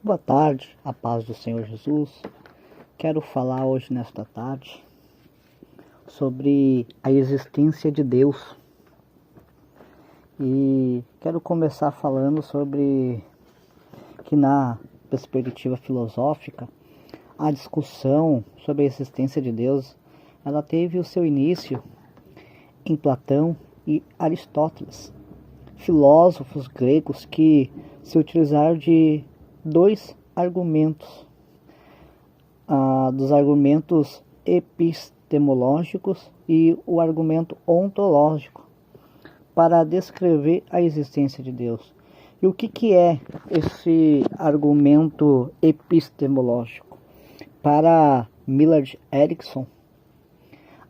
Boa tarde, a paz do Senhor Jesus. Quero falar hoje nesta tarde sobre a existência de Deus. E quero começar falando sobre que na perspectiva filosófica, a discussão sobre a existência de Deus, ela teve o seu início em Platão e Aristóteles, filósofos gregos que se utilizaram de dois argumentos, dos argumentos epistemológicos e o argumento ontológico, para descrever a existência de Deus. E o que é esse argumento epistemológico? Para Millard Erickson,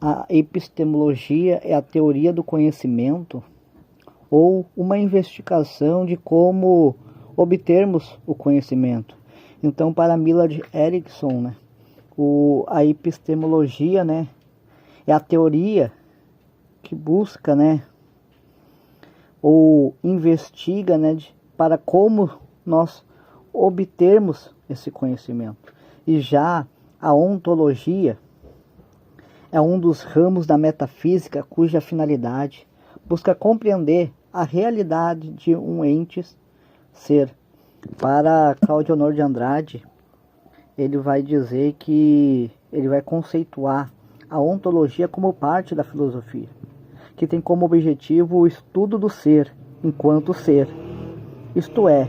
a epistemologia é a teoria do conhecimento ou uma investigação de como obtermos o conhecimento. Então, para Millard Erickson, a epistemologia, é a teoria que busca, ou investiga, para como nós obtermos esse conhecimento. E já a ontologia é um dos ramos da metafísica cuja finalidade busca compreender a realidade de um ente ser. Para Cláudio Honor de Andrade, ele vai dizer que ele vai conceituar a ontologia como parte da filosofia, que tem como objetivo o estudo do ser enquanto ser, isto é,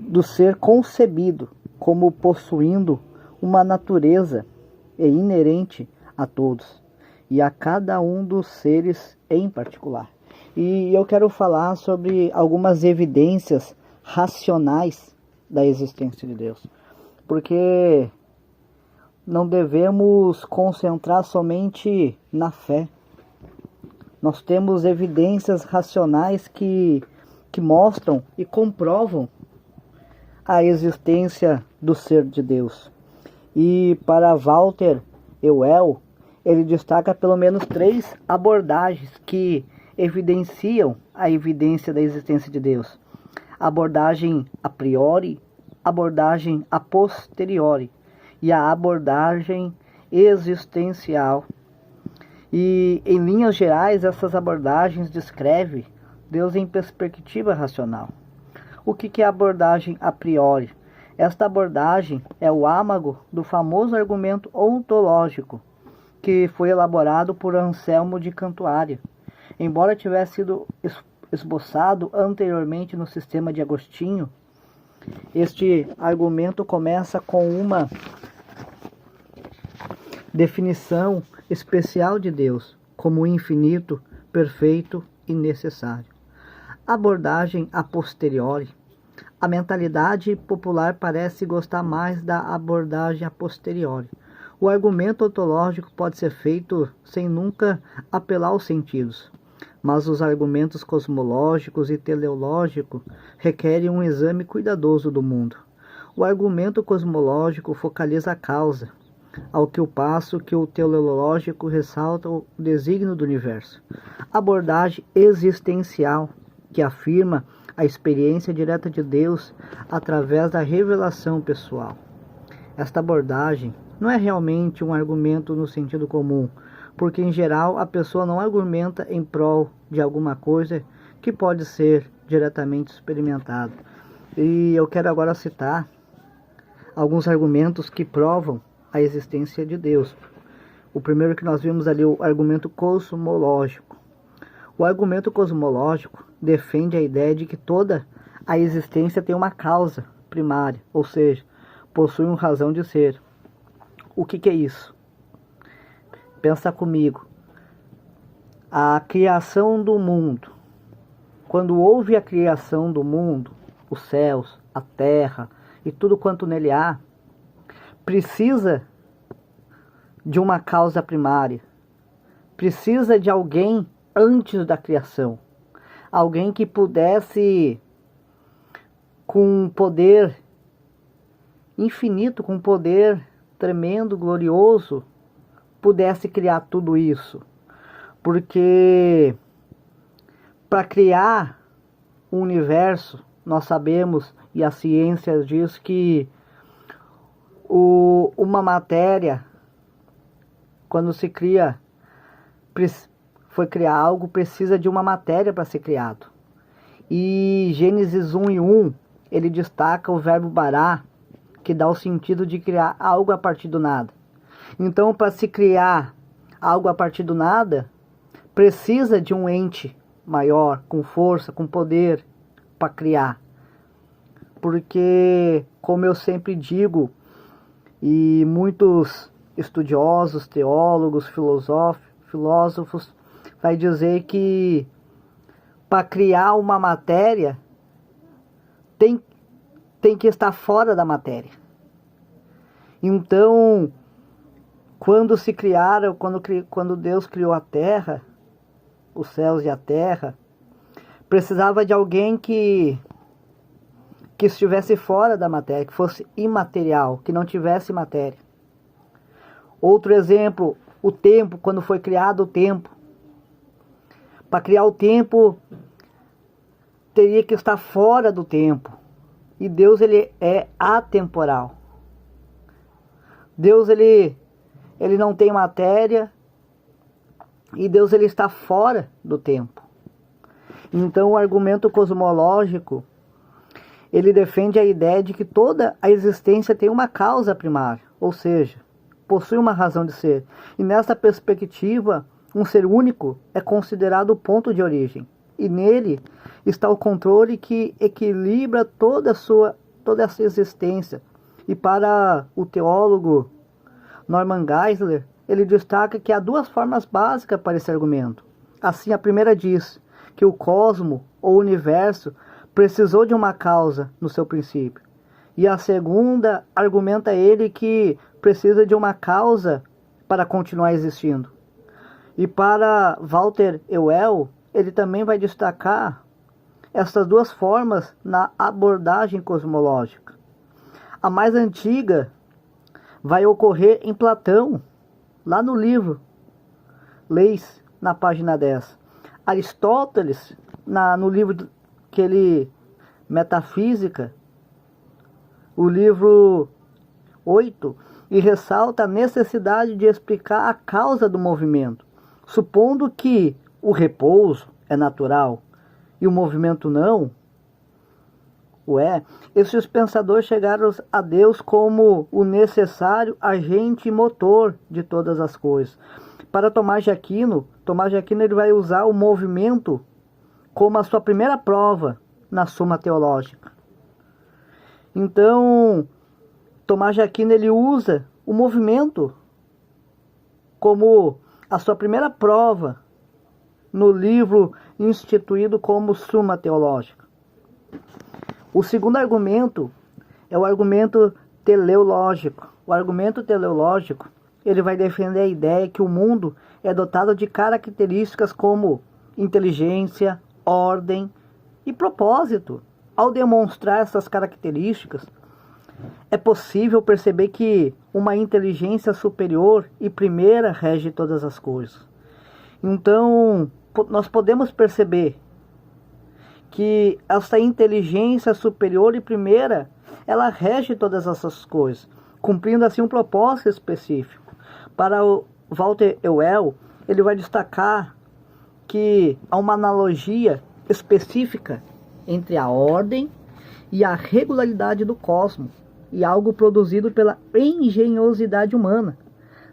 do ser concebido como possuindo uma natureza inerente a todos e a cada um dos seres em particular. E eu quero falar sobre algumas evidências racionais da existência de Deus, porque não devemos concentrar somente na fé. Nós temos evidências racionais que mostram e comprovam a existência do ser de Deus. E para Walter Euel, ele destaca pelo menos 3 abordagens que evidenciam a evidência da existência de Deus: a abordagem a priori, a abordagem a posteriori e a abordagem existencial. E em linhas gerais, essas abordagens descrevem Deus em perspectiva racional. O que é a abordagem a priori? Esta abordagem é o âmago do famoso argumento ontológico, que foi elaborado por Anselmo de Cantuária. Embora tivesse sido esboçado anteriormente no sistema de Agostinho, este argumento começa com uma definição especial de Deus como infinito, perfeito e necessário. Abordagem a posteriori. A mentalidade popular parece gostar mais da abordagem a posteriori. O argumento ontológico pode ser feito sem nunca apelar aos sentidos, mas os argumentos cosmológicos e teleológicos requerem um exame cuidadoso do mundo. O argumento cosmológico focaliza a causa, ao que o passo que o teleológico ressalta o desígnio do universo. A abordagem existencial, que afirma a experiência direta de Deus através da revelação pessoal. Esta abordagem não é realmente um argumento no sentido comum, porque em geral a pessoa não argumenta em prol de alguma coisa que pode ser diretamente experimentada. E eu quero agora citar alguns argumentos que provam a existência de Deus. O primeiro que nós vimos ali, o argumento cosmológico. O argumento cosmológico defende a ideia de que toda a existência tem uma causa primária, ou seja, possui uma razão de ser. O que é isso? Pensa comigo. A criação do mundo. Quando houve a criação do mundo, os céus, a terra e tudo quanto nele há, precisa de uma causa primária. Precisa de alguém antes da criação. Alguém que pudesse, com poder infinito, com poder tremendo, glorioso, pudesse criar tudo isso. Porque para criar o universo, nós sabemos, e a ciência diz que uma matéria, quando se cria, foi criar algo, precisa de uma matéria para ser criado. E Gênesis 1:1, ele destaca o verbo bará, que dá o sentido de criar algo a partir do nada. Então, para se criar algo a partir do nada, precisa de um ente maior, com força, com poder, para criar. Porque, como eu sempre digo, e muitos estudiosos, teólogos, filósofos, vai dizer que para criar uma matéria, tem que estar fora da matéria. Então, quando se criaram, quando Deus criou a terra, os céus e a terra, precisava de alguém que estivesse fora da matéria, que fosse imaterial, que não tivesse matéria. Outro exemplo, o tempo, quando foi criado o tempo. Para criar o tempo, teria que estar fora do tempo. E Deus, ele é atemporal. Deus, ele não tem matéria, e Deus, ele está fora do tempo. Então, o argumento cosmológico, ele defende a ideia de que toda a existência tem uma causa primária, ou seja, possui uma razão de ser. E nessa perspectiva, um ser único é considerado o ponto de origem. E nele está o controle que equilibra toda essa existência. E para o teólogo Norman Geisler, ele destaca que há duas formas básicas para esse argumento. Assim, a primeira diz que o cosmo, ou universo, precisou de uma causa no seu princípio. E a segunda argumenta ele que precisa de uma causa para continuar existindo. E para Walter Euel, ele também vai destacar essas duas formas na abordagem cosmológica. A mais antiga vai ocorrer em Platão, lá no livro Leis, na página 10. Aristóteles, no livro que ele Metafísica, o livro 8, e ressalta a necessidade de explicar a causa do movimento, supondo que o repouso é natural e o movimento não o é. Esses pensadores chegaram a Deus como o necessário agente motor de todas as coisas. Para Tomás de Aquino, ele vai usar o movimento como a sua primeira prova na Suma Teológica. Então, Tomás de Aquino, ele usa o movimento como a sua primeira prova no livro instituído como Suma Teológica. O segundo argumento é o argumento teleológico. O argumento teleológico, ele vai defender a ideia que o mundo é dotado de características como inteligência, ordem e propósito. Ao demonstrar essas características, é possível perceber que uma inteligência superior e primeira rege todas as coisas. Então, nós podemos perceber que essa inteligência superior e primeira, ela rege todas essas coisas, cumprindo assim um propósito específico. Para o Walter Euel, ele vai destacar que há uma analogia específica entre a ordem e a regularidade do cosmos, e algo produzido pela engenhosidade humana.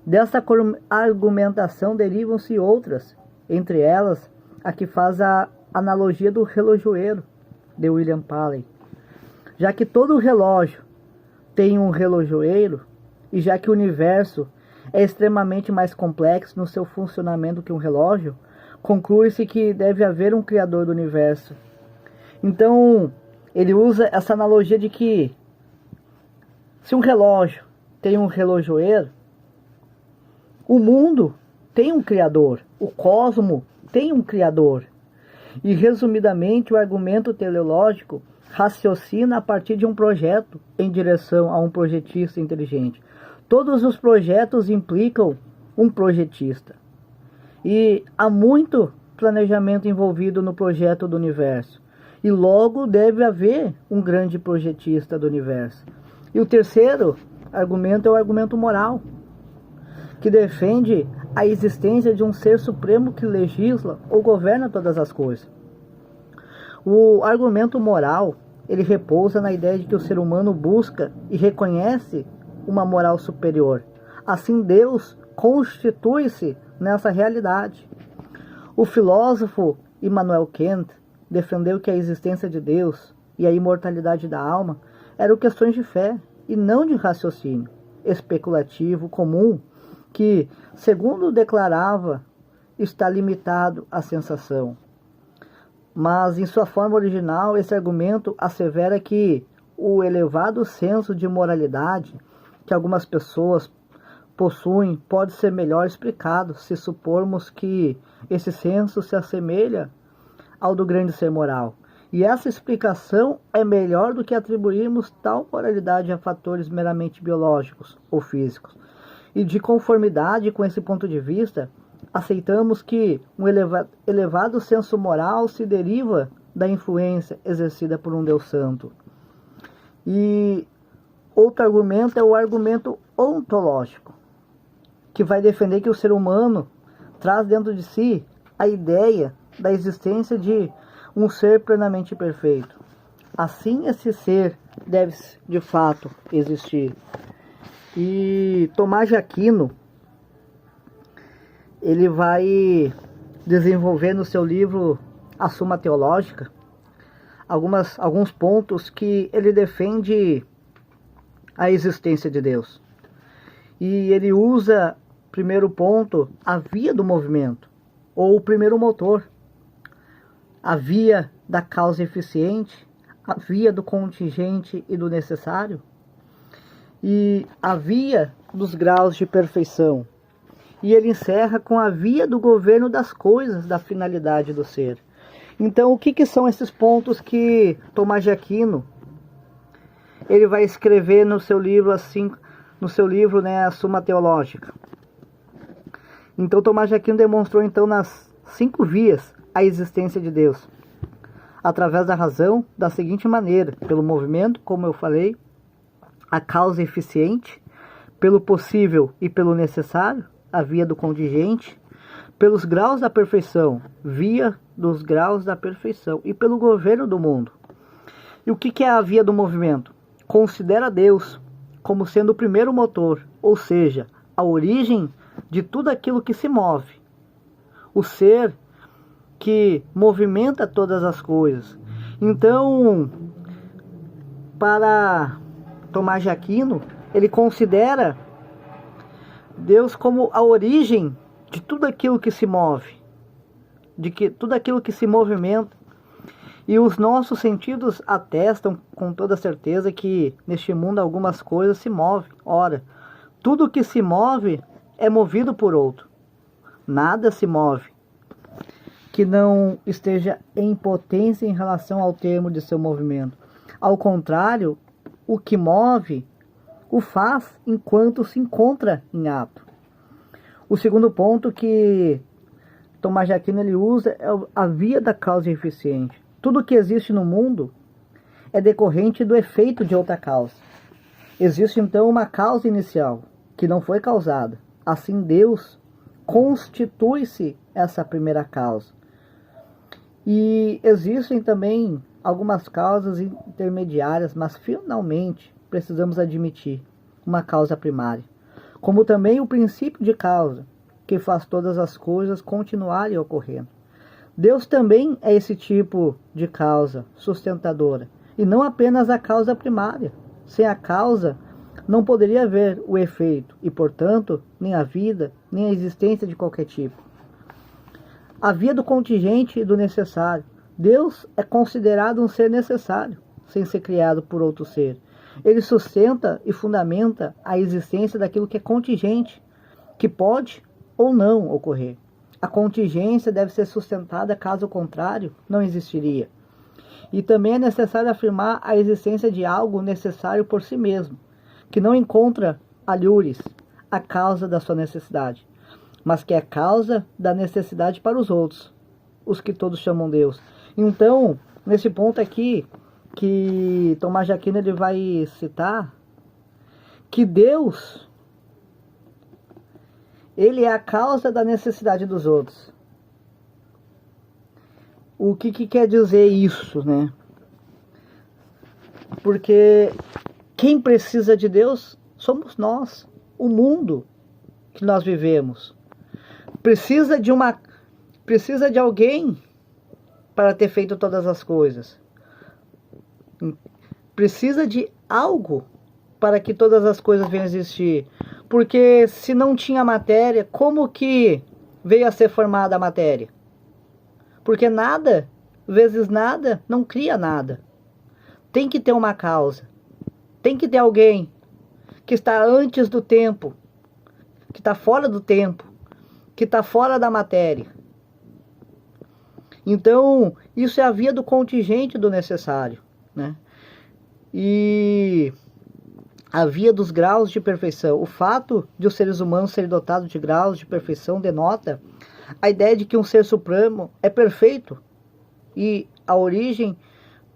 Dessa argumentação derivam-se outras, entre elas a que faz a analogia do relojoeiro, de William Paley. Já que todo relógio tem um relojoeiro, e já que o universo é extremamente mais complexo no seu funcionamento que um relógio, conclui-se que deve haver um criador do universo. Então, ele usa essa analogia de que se um relógio tem um relojoeiro, o mundo tem um criador, o cosmo tem um criador. E, resumidamente, o argumento teleológico raciocina a partir de um projeto em direção a um projetista inteligente. Todos os projetos implicam um projetista. E há muito planejamento envolvido no projeto do universo. E logo deve haver um grande projetista do universo. E o terceiro argumento é o argumento moral, que defende a existência de um ser supremo que legisla ou governa todas as coisas. O argumento moral, ele repousa na ideia de que o ser humano busca e reconhece uma moral superior. Assim, Deus constitui-se nessa realidade. O filósofo Immanuel Kant defendeu que a existência de Deus e a imortalidade da alma eram questões de fé e não de raciocínio especulativo comum que, segundo declarava, está limitado à sensação. Mas, em sua forma original, esse argumento assevera que o elevado senso de moralidade que algumas pessoas possuem pode ser melhor explicado se supormos que esse senso se assemelha ao do grande ser moral. E essa explicação é melhor do que atribuirmos tal moralidade a fatores meramente biológicos ou físicos. E de conformidade com esse ponto de vista, aceitamos que um elevado senso moral se deriva da influência exercida por um Deus Santo. E outro argumento é o argumento ontológico, que vai defender que o ser humano traz dentro de si a ideia da existência de um ser plenamente perfeito. Assim, esse ser deve, de fato, existir. E Tomás de Aquino, ele vai desenvolver no seu livro A Suma Teológica alguns pontos que ele defende a existência de Deus. E ele usa, primeiro ponto, a via do movimento, ou o primeiro motor, a via da causa eficiente, a via do contingente e do necessário, e a via dos graus de perfeição. E ele encerra com a via do governo das coisas, da finalidade do ser. Então, o que são esses pontos que Tomás de Aquino ele vai escrever no seu livro, A Suma Teológica? Então, Tomás de Aquino demonstrou então nas 5 vias a existência de Deus, através da razão, da seguinte maneira: pelo movimento, como eu falei, a causa eficiente, pelo possível e pelo necessário, a via do contingente, pelos graus da perfeição, via dos graus da perfeição, e pelo governo do mundo. E o que é a via do movimento? Considera Deus como sendo o primeiro motor, ou seja, a origem de tudo aquilo que se move, o ser que movimenta todas as coisas. Então, para Tomás de Aquino, ele considera Deus como a origem de tudo aquilo que se move, tudo aquilo que se movimenta. E os nossos sentidos atestam com toda certeza que neste mundo algumas coisas se movem. Ora, tudo que se move é movido por outro. Nada se move que não esteja em potência em relação ao termo de seu movimento. Ao contrário, o que move o faz enquanto se encontra em ato. O segundo ponto que Tomás de Aquino ele usa é a via da causa eficiente. Tudo que existe no mundo é decorrente do efeito de outra causa. Existe então uma causa inicial que não foi causada. Assim, Deus constitui-se essa primeira causa. E existem também algumas causas intermediárias, mas finalmente precisamos admitir uma causa primária, como também o princípio de causa, que faz todas as coisas continuarem ocorrendo. Deus também é esse tipo de causa sustentadora, e não apenas a causa primária. Sem a causa, não poderia haver o efeito, e portanto, nem a vida, nem a existência de qualquer tipo. A via do contingente e do necessário. Deus é considerado um ser necessário, sem ser criado por outro ser. Ele sustenta e fundamenta a existência daquilo que é contingente, que pode ou não ocorrer. A contingência deve ser sustentada, caso contrário, não existiria. E também é necessário afirmar a existência de algo necessário por si mesmo, que não encontra alhures a causa da sua necessidade, mas que é a causa da necessidade para os outros, os que todos chamam Deus. Então, nesse ponto aqui, que Tomás de Aquino ele vai citar que Deus, ele é a causa da necessidade dos outros. O que quer dizer isso, né? Porque quem precisa de Deus somos nós, o mundo que nós vivemos. Precisa de alguém para ter feito todas as coisas. Precisa de algo para que todas as coisas venham a existir. Porque se não tinha matéria, como que veio a ser formada a matéria? Porque nada, vezes nada, não cria nada. Tem que ter uma causa. Tem que ter alguém que está antes do tempo, que está fora do tempo, que está fora da matéria. Então, isso é a via do contingente do necessário, né? E a via dos graus de perfeição. O fato de os seres humanos serem dotados de graus de perfeição denota a ideia de que um ser supremo é perfeito e a origem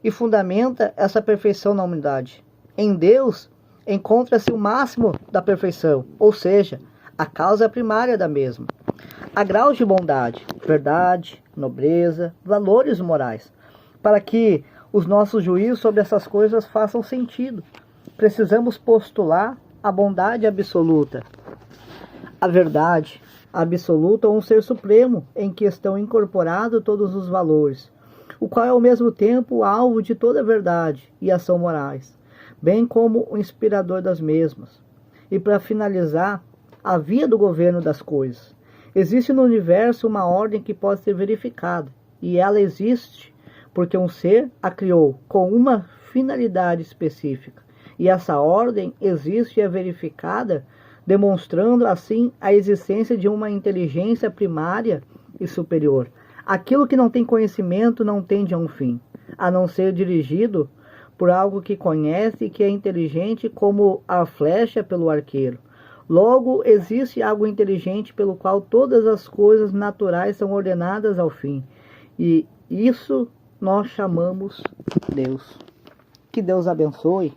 e fundamenta essa perfeição na humanidade. Em Deus encontra-se o máximo da perfeição, ou seja, a causa primária da mesma. Há graus de bondade, verdade, nobreza, valores morais. Para que os nossos juízos sobre essas coisas façam sentido, precisamos postular a bondade absoluta. A verdade absoluta é um ser supremo em que estão incorporados todos os valores, o qual é ao mesmo tempo o alvo de toda a verdade e ação morais, bem como o inspirador das mesmas. E para finalizar, a via do governo das coisas. Existe no universo uma ordem que pode ser verificada, e ela existe porque um ser a criou com uma finalidade específica, e essa ordem existe e é verificada, demonstrando assim a existência de uma inteligência primária e superior. Aquilo que não tem conhecimento não tende a um fim, a não ser dirigido por algo que conhece e que é inteligente como a flecha pelo arqueiro. Logo, existe algo inteligente pelo qual todas as coisas naturais são ordenadas ao fim. E isso nós chamamos Deus. Que Deus abençoe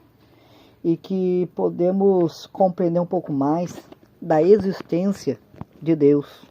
e que podemos compreender um pouco mais da existência de Deus.